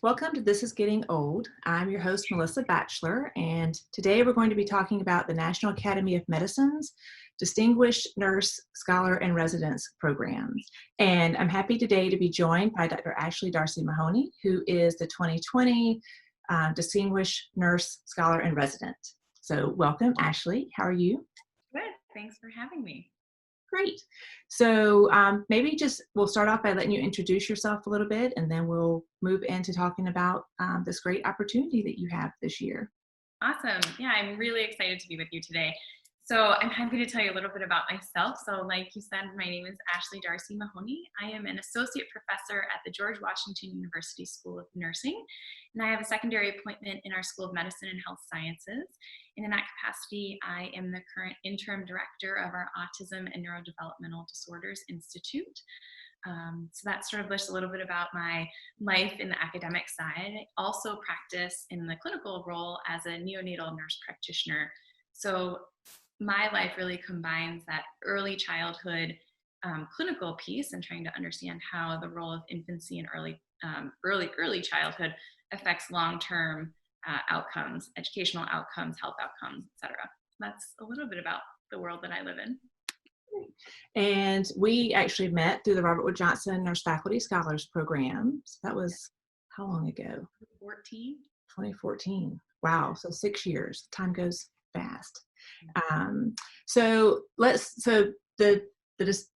Welcome to This is Getting Old. I'm your host, Melissa Batchelor, and today we're going to be talking about the National Academy of Medicine's Distinguished Nurse, Scholar, and Residence programs. And I'm happy today to be joined by Dr. Ashley Darcy-Mahoney, who is the 2020 Distinguished Nurse, Scholar, and Resident. So welcome, Ashley. How are you? Good. Thanks for having me. Great. So maybe we'll start off by letting you introduce yourself a little bit, and then we'll move into talking about this great opportunity that you have this year. Awesome. Yeah, I'm really excited to be with you today. So I'm happy to tell you a little bit about myself. So like you said, my name is Ashley Darcy-Mahoney. I am an associate professor at the George Washington University School of Nursing, and I have a secondary appointment in our School of Medicine and Health Sciences. And in that capacity, I am the current interim director of our Autism and Neurodevelopmental Disorders Institute. So that's sort of just a little bit about my life in the academic side. I also practice in the clinical role as a neonatal nurse practitioner. So my life really combines that early childhood clinical piece and trying to understand how the role of infancy and early childhood affects long-term outcomes, educational outcomes, health outcomes, etc. That's a little bit about the world that I live in. And we actually met through the Robert Wood Johnson Nurse Faculty Scholars Program. So that was how long ago? 2014. Wow. So 6 years. Time goes fast. So the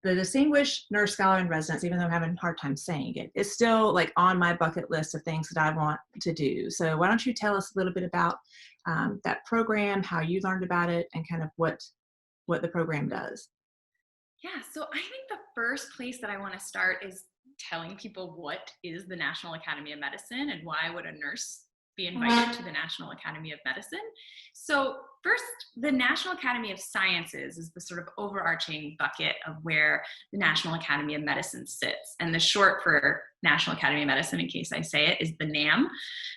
Distinguished Nurse Scholar and Residence, even though I'm having a hard time saying it, it's still like on my bucket list of things that I want to do. So why don't you tell us a little bit about that program, how you learned about it, and kind of what the program does. Yeah, so I think the first place that I want to start is telling people what is the National Academy of Medicine and why would a nurse be invited to the National Academy of Medicine. So first, the National Academy of Sciences is the sort of overarching bucket of where the National Academy of Medicine sits. And the short for National Academy of Medicine, in case I say it, is the NAM.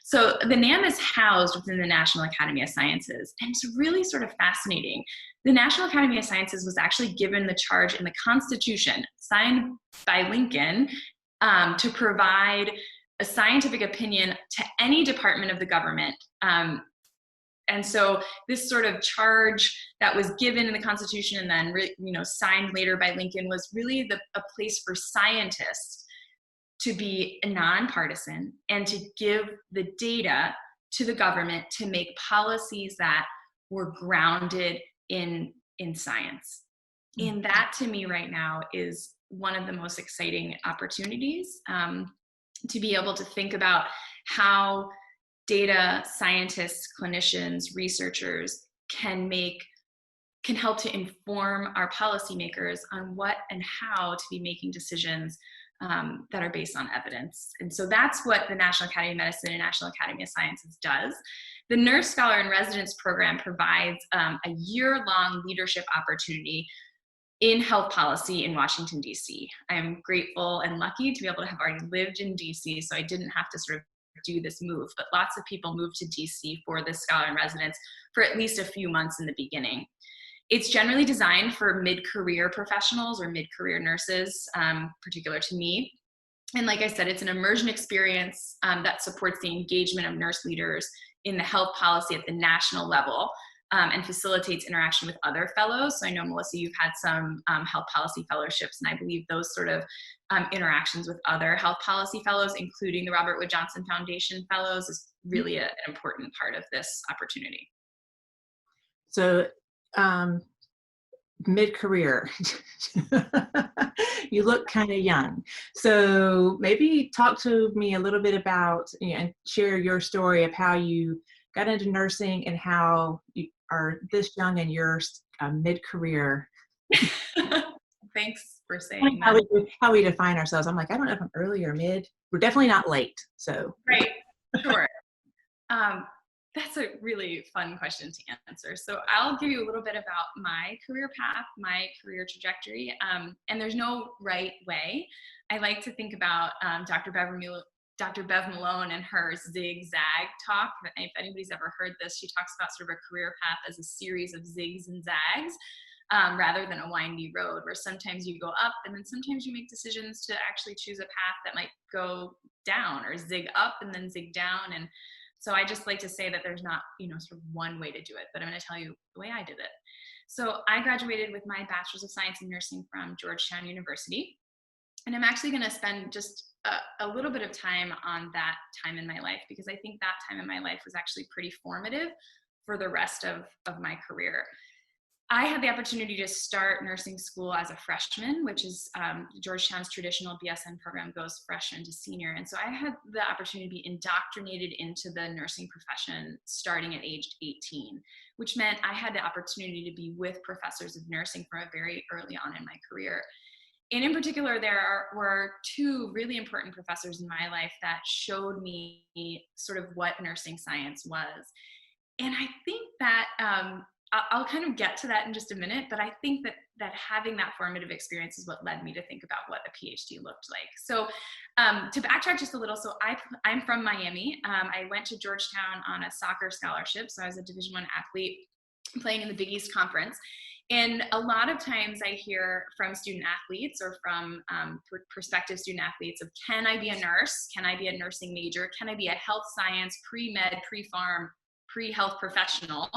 So the NAM is housed within the National Academy of Sciences. And it's really sort of fascinating. The National Academy of Sciences was actually given the charge in the Constitution, signed by Lincoln, to provide a scientific opinion to any department of the government. And so this sort of charge that was given in the Constitution and then signed later by Lincoln was really a place for scientists to be nonpartisan and to give the data to the government to make policies that were grounded in science. And that to me right now is one of the most exciting opportunities, to be able to think about how data scientists, clinicians, researchers can help to inform our policymakers on what and how to be making decisions that are based on evidence. And so that's what the National Academy of Medicine and National Academy of Sciences does. The Nurse Scholar and Residence program provides a year-long leadership opportunity in health policy in Washington, D.C. I am grateful and lucky to be able to have already lived in D.C., so I didn't have to sort of do this move, but lots of people move to D.C. for this scholar in residence for at least a few months in the beginning. It's generally designed for mid-career professionals or mid-career nurses, particular to me. And like I said, it's an immersion experience that supports the engagement of nurse leaders in the health policy at the national level, and facilitates interaction with other fellows. So I know, Melissa, you've had some health policy fellowships, and I believe those sort of interactions with other health policy fellows, including the Robert Wood Johnson Foundation fellows, is really an important part of this opportunity. So mid-career, you look kind of young. So maybe talk to me a little bit about, and share your story of how you got into nursing and how you are this young and you're mid-career. Thanks for saying that. How we define ourselves. I'm like, I don't know if I'm early or mid. We're definitely not late. So right, sure. That's a really fun question to answer. So I'll give you a little bit about my career path, my career trajectory, and there's no right way. I like to think about Dr. Bev Malone and her zigzag talk. If anybody's ever heard this, she talks about sort of a career path as a series of zigs and zags. rather than a windy road where sometimes you go up and then sometimes you make decisions to actually choose a path that might go down, or zig up and then zig down. And so I just like to say that there's not, sort of one way to do it, but I'm going to tell you the way I did it. So I graduated with my Bachelor's of Science in Nursing from Georgetown University. And I'm actually going to spend just a little bit of time on that time in my life, because I think that time in my life was actually pretty formative for the rest of my career. I had the opportunity to start nursing school as a freshman, which is Georgetown's traditional BSN program goes freshman to senior. And so I had the opportunity to be indoctrinated into the nursing profession starting at age 18, which meant I had the opportunity to be with professors of nursing from a very early on in my career. And in particular, were two really important professors in my life that showed me sort of what nursing science was. And I think that I'll kind of get to that in just a minute, but I think that having that formative experience is what led me to think about what a PhD looked like. So to backtrack just a little, so I'm from Miami. I went to Georgetown on a soccer scholarship. So I was a Division I athlete playing in the Big East Conference. And a lot of times I hear from student athletes or from prospective student athletes of, can I be a nurse? Can I be a nursing major? Can I be a health science, pre-med, pre-pharm, pre-health professional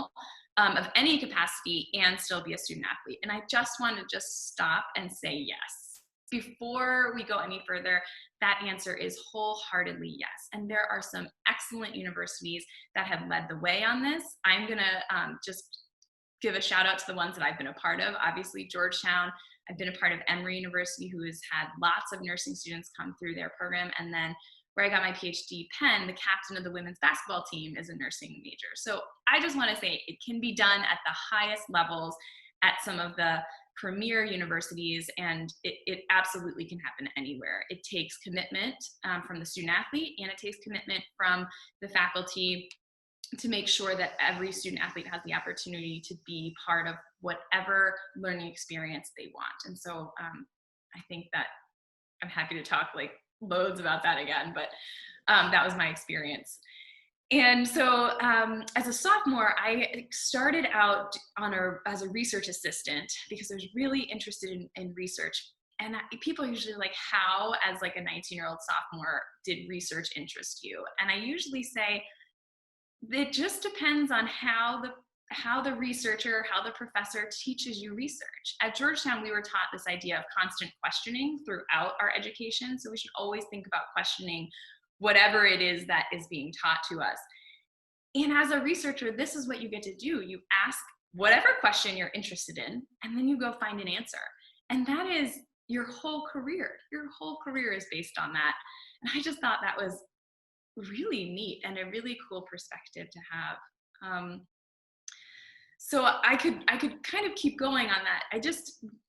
of any capacity and still be a student athlete? And I just want to just stop and say yes. Before we go any further, that answer is wholeheartedly yes. And there are some excellent universities that have led the way on this. I'm going to just give a shout out to the ones that I've been a part of. Obviously, Georgetown. I've been a part of Emory University, who has had lots of nursing students come through their program. And then where I got my PhD, Penn, the captain of the women's basketball team is a nursing major. So I just want to say it can be done at the highest levels at some of the premier universities, and it absolutely can happen anywhere. It takes commitment from the student athlete, and it takes commitment from the faculty to make sure that every student athlete has the opportunity to be part of whatever learning experience they want. And so I think that I'm happy to talk like loads about that again, but that was my experience. And so as a sophomore, I started out as a research assistant because I was really interested in research. And people are usually like, how, as like a 19-year-old sophomore, did research interest you? And I usually say, it just depends on how the researcher, how the professor teaches you research. At Georgetown, we were taught this idea of constant questioning throughout our education. So we should always think about questioning whatever it is that is being taught to us. And as a researcher, this is what you get to do. You ask whatever question you're interested in, and then you go find an answer. And that is your whole career. Your whole career is based on that. And I just thought that was really neat and a really cool perspective to have. So I could kind of keep going on that. I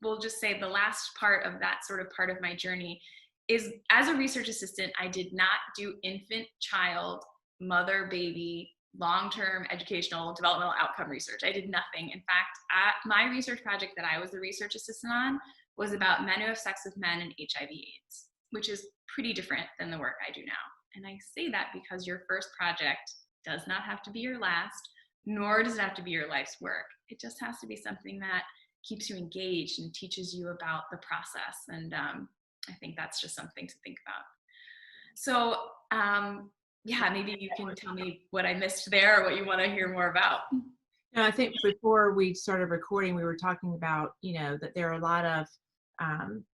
will just say the last part of that sort of part of my journey is, as a research assistant, I did not do infant, child, mother, baby, long-term educational developmental outcome research. I did nothing. In fact, my research project that I was the research assistant on was about men who have sex with men and HIV/AIDS, which is pretty different than the work I do now. And I say that because your first project does not have to be your last, nor does it have to be your life's work. It just has to be something that keeps you engaged and teaches you about the process. And I think that's just something to think about. So yeah, maybe you can tell me what I missed there or what you want to hear more about. No, I think before we started recording, we were talking about, that there are a lot of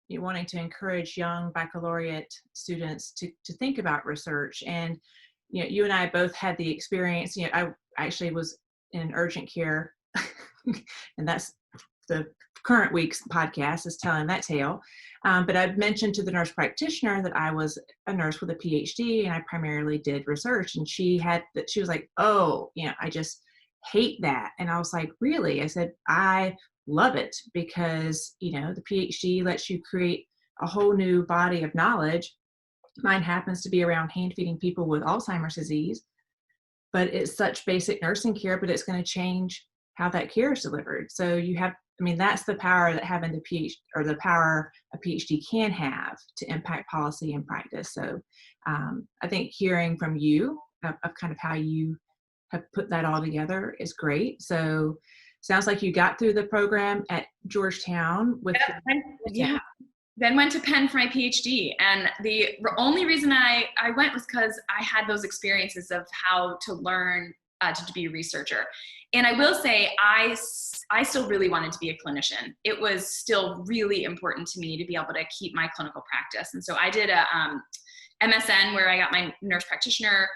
wanting to encourage young baccalaureate students to think about research. And, you and I both had the experience. I actually was in urgent care, and that's the current week's podcast is telling that tale. But I've mentioned to the nurse practitioner that I was a nurse with a PhD and I primarily did research. And she was like, oh, I just hate that. And I was like, really? I said, I love it because, the PhD lets you create a whole new body of knowledge. Mine happens to be around hand feeding people with Alzheimer's disease, but it's such basic nursing care, but it's going to change how that care is delivered. So that's the power that having the PhD, or the power a PhD can have to impact policy and practice. So I think hearing from you of kind of how you have put that all together is great. So sounds like you got through the program at Georgetown with yeah. then went to Penn for my PhD. And the only reason I went was because I had those experiences of how to learn to be a researcher. And I will say, I still really wanted to be a clinician. It was still really important to me to be able to keep my clinical practice. And so I did a MSN where I got my nurse practitioner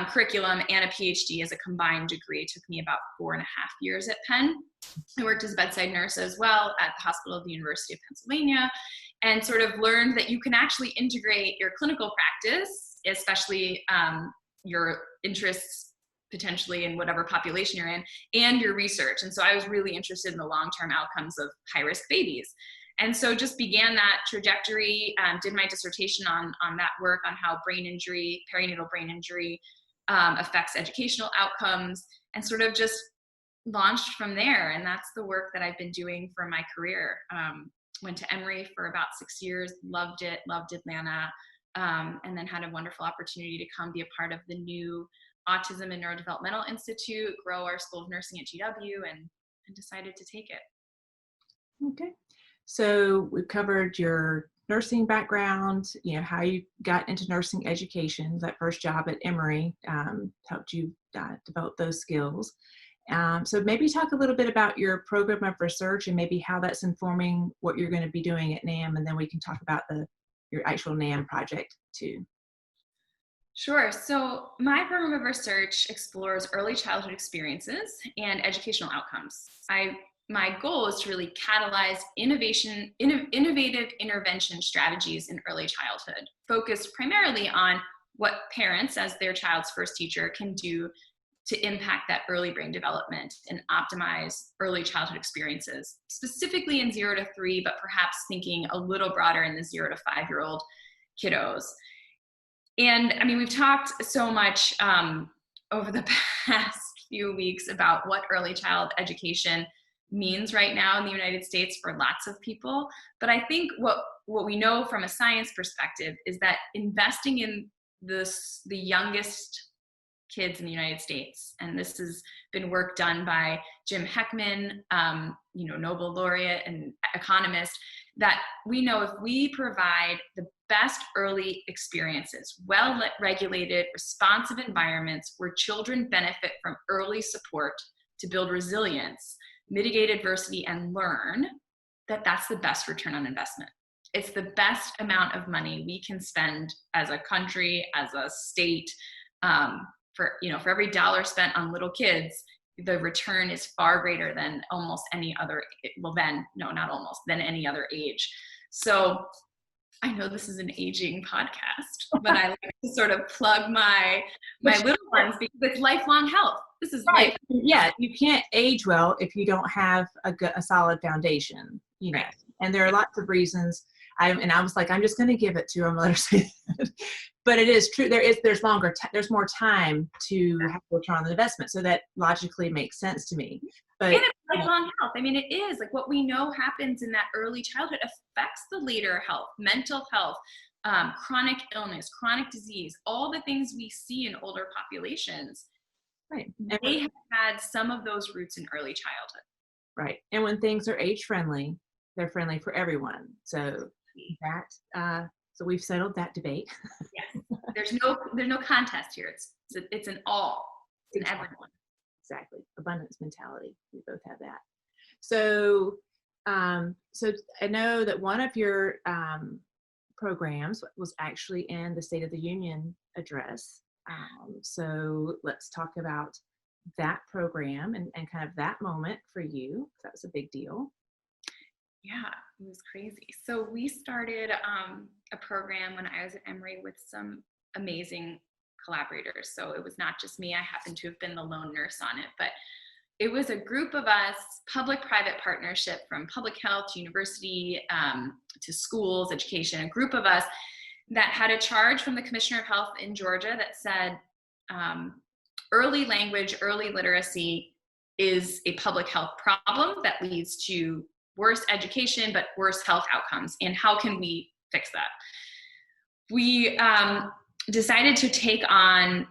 curriculum and a PhD as a combined degree. It took me about 4.5 years at Penn. I worked as a bedside nurse as well at the hospital of the University of Pennsylvania, and sort of learned that you can actually integrate your clinical practice, especially your interests potentially in whatever population you're in, and your research. And so I was really interested in the long-term outcomes of high-risk babies. And so just began that trajectory, did my dissertation on that work on how brain injury, perinatal brain injury affects educational outcomes, and sort of just launched from there. And that's the work that I've been doing for my career. Went to Emory for about 6 years, loved it, loved Atlanta, and then had a wonderful opportunity to come be a part of the new Autism and Neurodevelopmental Institute, grow our School of Nursing at GW, and decided to take it. Okay. So we've covered your nursing background, how you got into nursing education. That first job at Emory helped you develop those skills. So maybe talk a little bit about your program of research and maybe how that's informing what you're going to be doing at NAM, and then we can talk about your actual NAM project too. Sure. So my program of research explores early childhood experiences and educational outcomes. My goal is to really catalyze innovative intervention strategies in early childhood, focused primarily on what parents, as their child's first teacher, can do to impact that early brain development and optimize early childhood experiences, specifically in 0 to 3, but perhaps thinking a little broader in the 0 to 5-year-old kiddos. And I mean, we've talked so much over the past few weeks about what early child education means right now in the United States for lots of people. But I think what we know from a science perspective is that investing in the youngest kids in the United States, and this has been work done by Jim Heckman, Nobel laureate and economist, that we know if we provide the best early experiences, well-regulated, responsive environments where children benefit from early support to build resilience, mitigate adversity, and learn, that's the best return on investment. It's the best amount of money we can spend as a country, as a state, for every dollar spent on little kids, the return is far greater than almost any other, than any other age. So I know this is an aging podcast, but I like to sort of plug my little ones because it's lifelong health. This is right. Yeah, you can't age well if you don't have a solid foundation, Right. And there are lots of reasons. I was like, I'm just going to give it to him, let her say that. But it is true. There's more time to have to return on the investment. So that logically makes sense to me. But and it's lifelong health. I mean, it is like what we know happens in that early childhood affects the later health, mental health, chronic illness, chronic disease, all the things we see in older populations. Right. They have had some of those roots in early childhood. Right. And when things are age friendly, they're friendly for everyone. So so we've settled that debate. Yes. There's no contest here. It's an all. It's an everyone. Exactly. Abundance mentality. We both have that. So I know that one of your programs was actually in the State of the Union address. So let's talk about that program and kind of that moment for you. That was a big deal. Yeah, it was crazy. So we started a program when I was at Emory with some amazing collaborators. So it was not just me. I happened to have been the lone nurse on it, but it was a group of us, public-private partnership from public health to university to schools, education, a group of us that had a charge from the Commissioner of Health in Georgia that said early language, early literacy is a public health problem that leads to worse education, but worse health outcomes. And how can we fix that? We decided to take on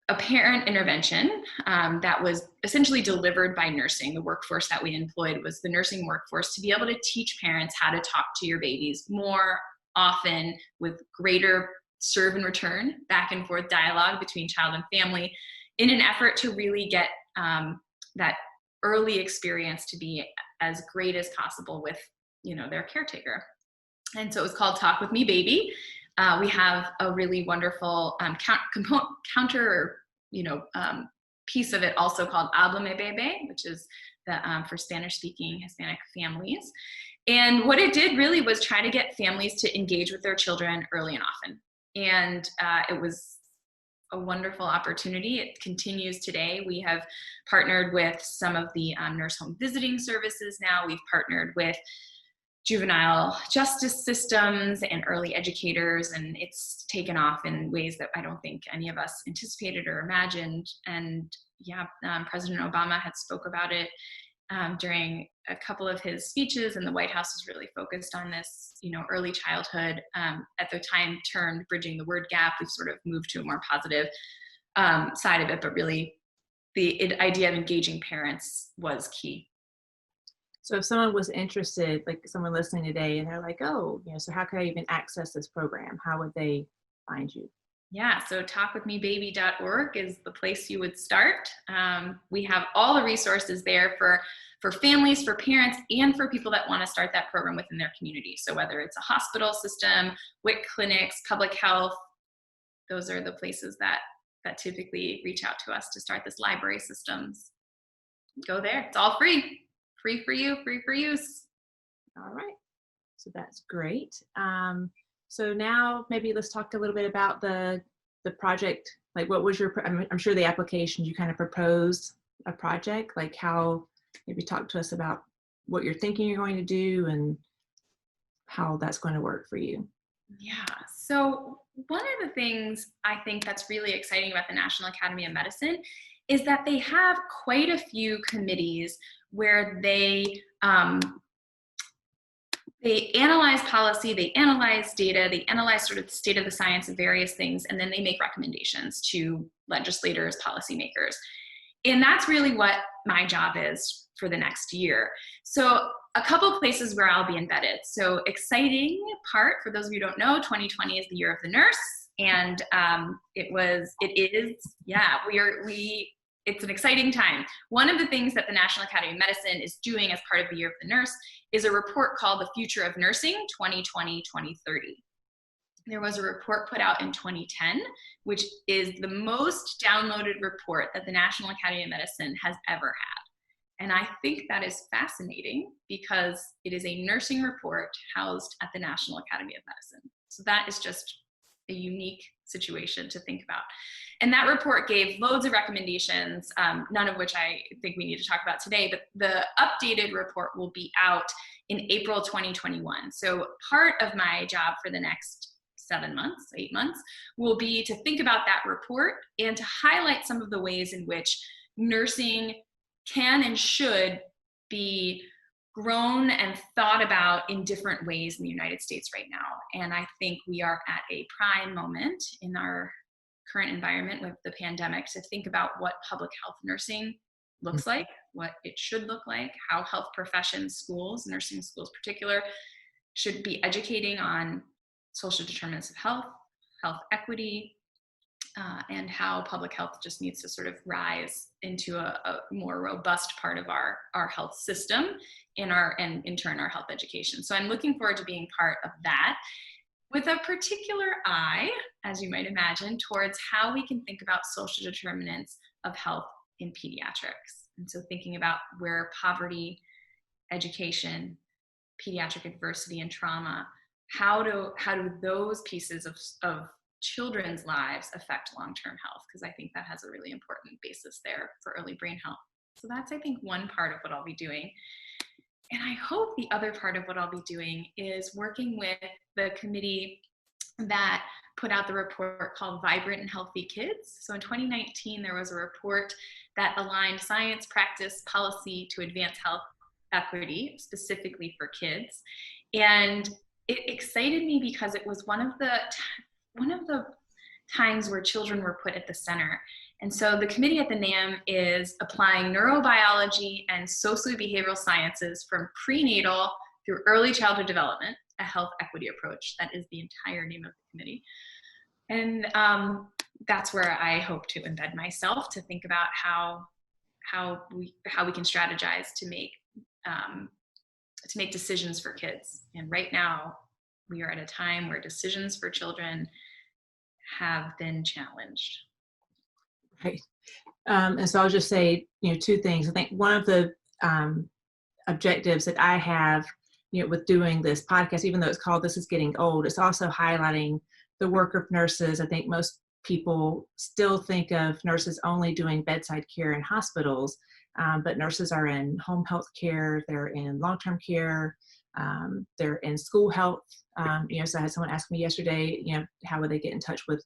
a parent intervention that was essentially delivered by nursing. The workforce that we employed was the nursing workforce to be able to teach parents how to talk to your babies more often with greater serve and return, back and forth dialogue between child and family in an effort to really get that early experience to be as great as possible with, their caretaker. And so it was called Talk With Me Baby. We have a really wonderful counter piece of it also called Háblame Bebé, which is for Spanish-speaking Hispanic families. And what it did really was try to get families to engage with their children early and often. And it was a wonderful opportunity. It continues today. We have partnered with some of the nurse home visiting services now. We've partnered with juvenile justice systems and early educators, and it's taken off in ways that I don't think any of us anticipated or imagined. And President Obama had spoke about it during a couple of his speeches, and the White House is really focused on this, early childhood, at the time termed Bridging the Word Gap. We've sort of moved to a more positive side of it, but really the idea of engaging parents was key. So if someone was interested, like someone listening today, and they're like, oh, so how could I even access this program? How would they find you? Yeah, so talkwithmebaby.org is the place you would start. We have all the resources there for families, for parents, and for people that want to start that program within their community. So whether it's a hospital system, WIC clinics, public health, those are the places that typically reach out to us to start this library systems. Go there. It's all free. Free for you, free for use. All right. So that's great. So now maybe let's talk a little bit about the project. Like what was I'm sure the application, you kind of proposed a project, like how, maybe talk to us about what you're thinking you're going to do and how that's going to work for you. Yeah. So one of the things I think that's really exciting about the National Academy of Medicine is that they have quite a few committees where they analyze policy, they analyze data, they analyze sort of the state of the science of various things, and then they make recommendations to legislators, policymakers. And that's really what my job is for the next year. So a couple places where I'll be embedded. So exciting part, for those of you who don't know, 2020 is the year of the nurse. And it's an exciting time. One of the things that the National Academy of Medicine is doing as part of the Year of the Nurse is a report called The Future of Nursing 2020-2030. There was a report put out in 2010, which is the most downloaded report that the National Academy of Medicine has ever had. And I think that is fascinating because it is a nursing report housed at the National Academy of Medicine. So that is just a unique situation to think about. And that report gave loads of recommendations, none of which I think we need to talk about today, but the updated report will be out in April 2021. So part of my job for the next 8 months, will be to think about that report and to highlight some of the ways in which nursing can and should be grown and thought about in different ways in the United States right now. And I think we are at a prime moment in our current environment with the pandemic to think about what public health nursing looks like, what it should look like, how health professions, schools, nursing schools in particular, should be educating on social determinants of health, health equity, and how public health just needs to sort of rise into a more robust part of our health system and in turn our health education. So I'm looking forward to being part of that with a particular eye, as you might imagine, towards how we can think about social determinants of health in pediatrics. And so thinking about where poverty, education, pediatric adversity and trauma, how do those pieces of children's lives affect long-term health? Because I think that has a really important basis there for early brain health. So that's, I think, one part of what I'll be doing. And I hope the other part of what I'll be doing is working with the committee that put out the report called Vibrant and Healthy Kids. So in 2019, there was a report that aligned science, practice, policy to advance health equity, specifically for kids. And it excited me because it was one of the times where children were put at the center. And so the committee at the NAM is applying neurobiology and socio-behavioral sciences from prenatal through early childhood development, a health equity approach. That is the entire name of the committee. And that's where I hope to embed myself, to think about how we can strategize to make decisions for kids. And right now, we are at a time where decisions for children have been challenged. Right. And so I'll just say, two things. I think one of the objectives that I have, with doing this podcast, even though it's called This Is Getting Old, it's also highlighting the work of nurses. I think most people still think of nurses only doing bedside care in hospitals, but nurses are in home health care, they're in long-term care, they're in school health. So I had someone ask me yesterday, how would they get in touch with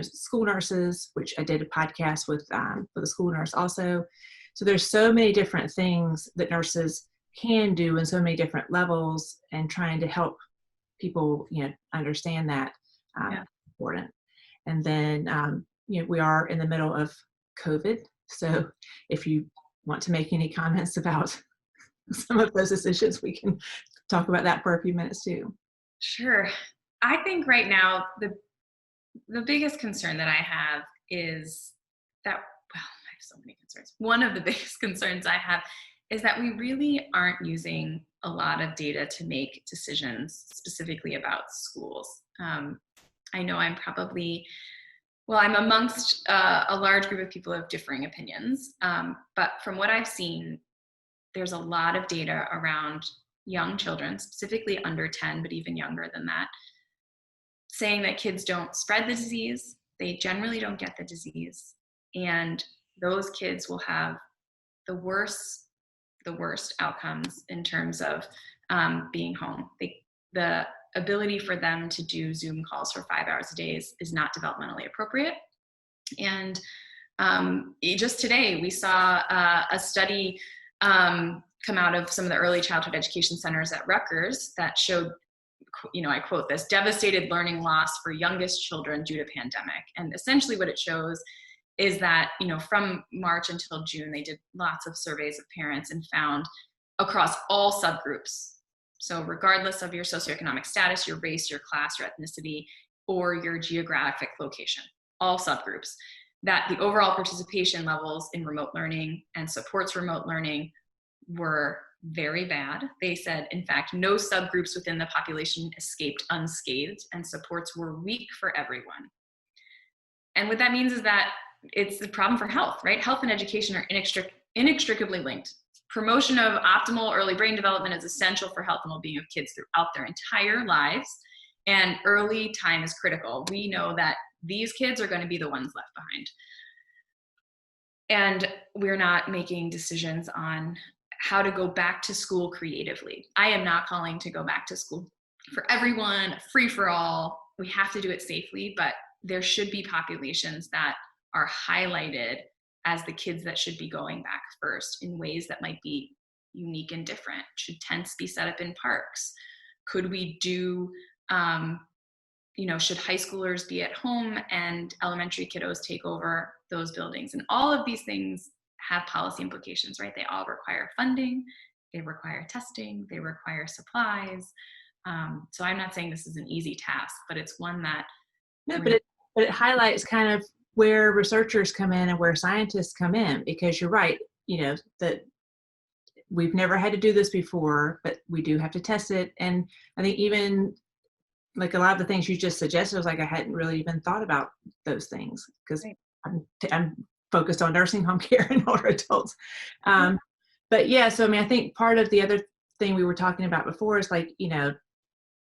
school nurses, which I did a podcast with a school nurse also. So there's so many different things that nurses can do in so many different levels, and trying to help people, understand that important. And then, we are in the middle of COVID. So if you want to make any comments about some of those decisions, we can talk about that for a few minutes too. Sure. I think right now, the biggest concern that I have is that, I have so many concerns. One of the biggest concerns I have is that we really aren't using a lot of data to make decisions specifically about schools. I know I'm amongst a large group of people who have differing opinions, but from what I've seen, there's a lot of data around young children, specifically under 10, but even younger than that, saying that kids don't spread the disease, they generally don't get the disease, and those kids will have the worst outcomes in terms of being home. The ability for them to do Zoom calls for 5 hours a day is not developmentally appropriate. And just today, we saw a study come out of some of the early childhood education centers at Rutgers that showed, I quote this, devastated learning loss for youngest children due to pandemic. And essentially what it shows is that, from March until June, they did lots of surveys of parents and found across all subgroups, so regardless of your socioeconomic status, your race, your class, your ethnicity, or your geographic location, all subgroups, that the overall participation levels in remote learning and supports remote learning were very bad. They said, in fact, no subgroups within the population escaped unscathed, and supports were weak for everyone. And what that means is that it's the problem for health, right? Health and education are inextricably linked. Promotion of optimal early brain development is essential for health and well-being of kids throughout their entire lives, and early time is critical. We know that these kids are going to be the ones left behind. And we're not making decisions on how to go back to school creatively. I am not calling to go back to school for everyone, free for all. We have to do it safely, but there should be populations that are highlighted as the kids that should be going back first in ways that might be unique and different. Should tents be set up in parks? Could we do, should high schoolers be at home and elementary kiddos take over those buildings? And all of these things have policy implications, right? They all require funding, they require testing, they require supplies. So I'm not saying this is an easy task, but it's one that... No, but it highlights kind of where researchers come in and where scientists come in, because you're right, that we've never had to do this before, but we do have to test it. And I think even like a lot of the things you just suggested, was like, I hadn't really even thought about those things, because I'm focused on nursing home care and older adults. But yeah, so I think part of the other thing we were talking about before is like,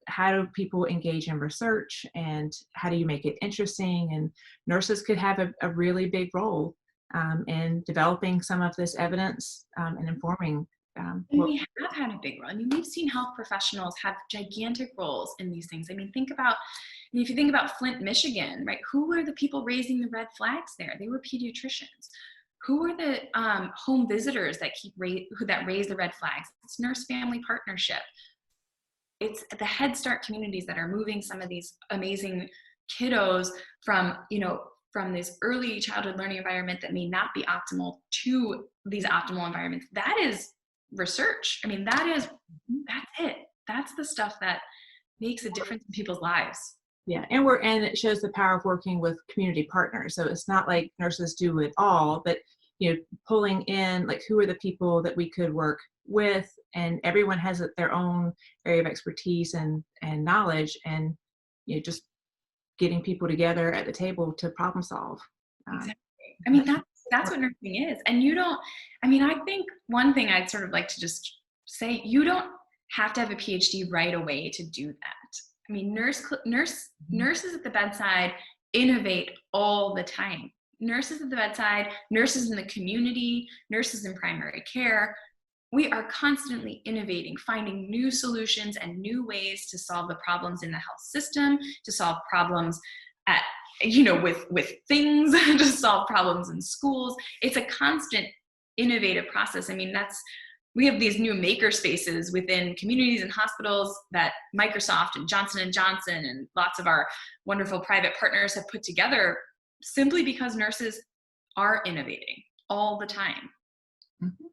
how do people engage in research, and how do you make it interesting? And nurses could have a really big role in developing some of this evidence and informing. We have had a big role. We've seen health professionals have gigantic roles in these things. if you think about Flint, Michigan, right? Who were the people raising the red flags there? They were pediatricians. Who are the home visitors that raise the red flags? It's nurse-family partnership. It's the Head Start communities that are moving some of these amazing kiddos from, from this early childhood learning environment that may not be optimal to these optimal environments. That is research. I mean, that's it. That's the stuff that makes a difference in people's lives. Yeah, and it shows the power of working with community partners. So it's not like nurses do it all, but pulling in like who are the people that we could work with, and everyone has their own area of expertise and knowledge, and just getting people together at the table to problem solve. Exactly. I mean, that's what nursing is. And I think one thing I'd sort of like to just say, you don't have to have a PhD right away to do that. I mean, nurses at the bedside innovate all the time. Nurses at the bedside, nurses in the community, nurses in primary care, we are constantly innovating, finding new solutions and new ways to solve the problems in the health system, to solve problems at, with things, to solve problems in schools. It's a constant innovative process. I mean, we have these new maker spaces within communities and hospitals that Microsoft and Johnson & Johnson and lots of our wonderful private partners have put together simply because nurses are innovating all the time. Mm-hmm.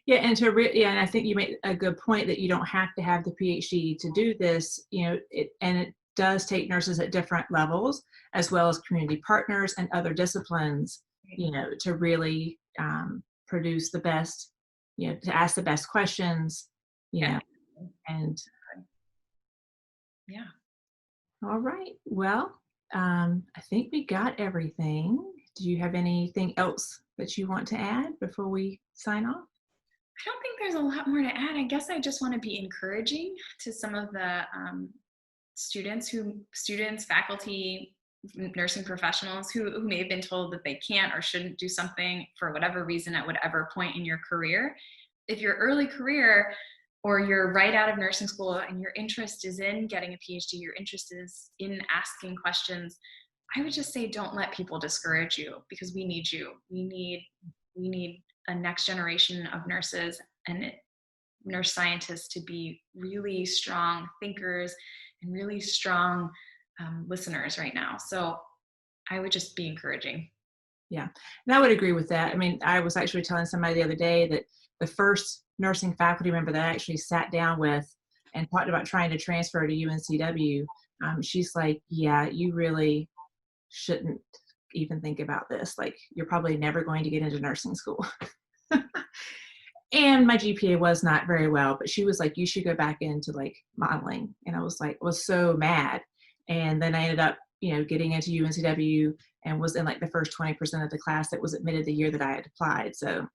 Yeah, and I think you made a good point that you don't have to have the PhD to do this. It does take nurses at different levels, as well as community partners and other disciplines, to really produce the best, to ask the best questions, and yeah. All right. Well, I think we got everything. Do you have anything else that you want to add before we sign off? I don't think there's a lot more to add. I guess I just want to be encouraging to some of the students, faculty, nursing professionals who may have been told that they can't or shouldn't do something for whatever reason at whatever point in your career. If your early career or you're right out of nursing school and your interest is in getting a PhD, your interest is in asking questions, I would just say don't let people discourage you, because we need you. We need a next generation of nurses and nurse scientists to be really strong thinkers and really strong listeners right now. So I would just be encouraging. Yeah, and I would agree with that. I mean, I was actually telling somebody the other day that the first nursing faculty member that I actually sat down with and talked about trying to transfer to UNCW, she's like, yeah, you really shouldn't even think about this. Like, you're probably never going to get into nursing school. And my GPA was not very well, but she was like, you should go back into like modeling. And I was so mad. And then I ended up, getting into UNCW and was in like the first 20% of the class that was admitted the year that I had applied. So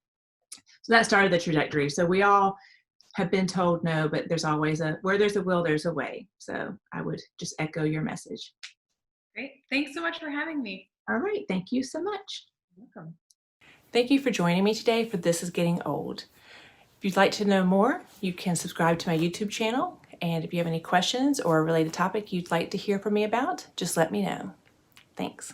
that started the trajectory. So we all have been told no, but there's always where there's a will, there's a way. So I would just echo your message. Great. Thanks so much for having me. All right. Thank you so much. You're welcome. Thank you for joining me today for This Is Getting Old. If you'd like to know more, you can subscribe to my YouTube channel. And if you have any questions or a related topic you'd like to hear from me about, just let me know. Thanks.